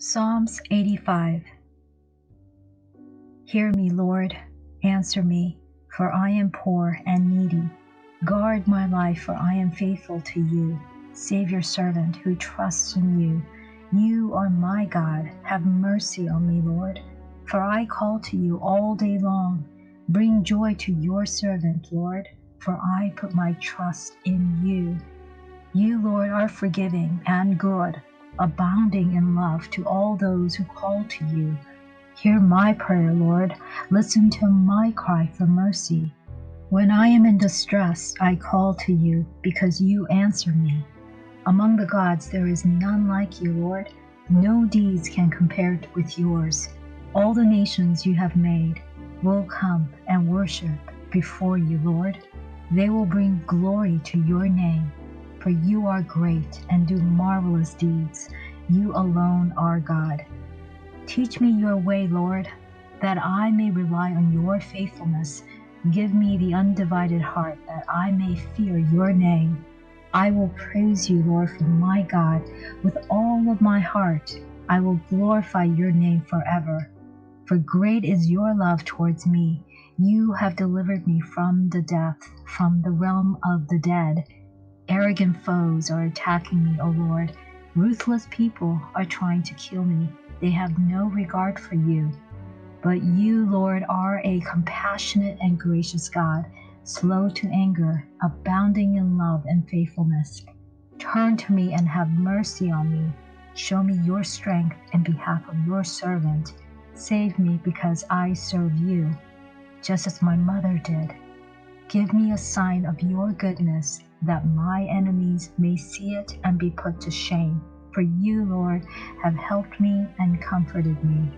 Psalms 85. Hear me, Lord, answer me, for I am poor and needy. Guard my life, for I am faithful to you. Save your servant who trusts in you. You are my God. Have mercy on me, Lord, for I call to you all day long. Bring joy to your servant, Lord, for I put my trust in you. You, Lord, are forgiving and good, abounding in love to all those who call to you. Hear my prayer, Lord. Listen to my cry for mercy. When I am in distress, I call to you because you answer me. Among the gods there is none like you, Lord. No deeds can compare with yours. All the nations you have made will come and worship before you, Lord. They will bring glory to your name, for you are great and do marvelous deeds. You alone are God. Teach me your way, Lord, that I may rely on your faithfulness. Give me the undivided heart that I may fear your name. I will praise you, Lord, for my God, with all of my heart. I will glorify your name forever. For great is your love towards me. You have delivered me from the death, from the realm of the dead. Arrogant foes are attacking me, O Lord. Ruthless people are trying to kill me. They have no regard for you. But you, Lord, are a compassionate and gracious God, slow to anger, abounding in love and faithfulness. Turn to me and have mercy on me. Show me your strength in behalf of your servant. Save me because I serve you, just as my mother did. Give me a sign of your goodness, that my enemies may see it and be put to shame. For you, Lord, have helped me and comforted me.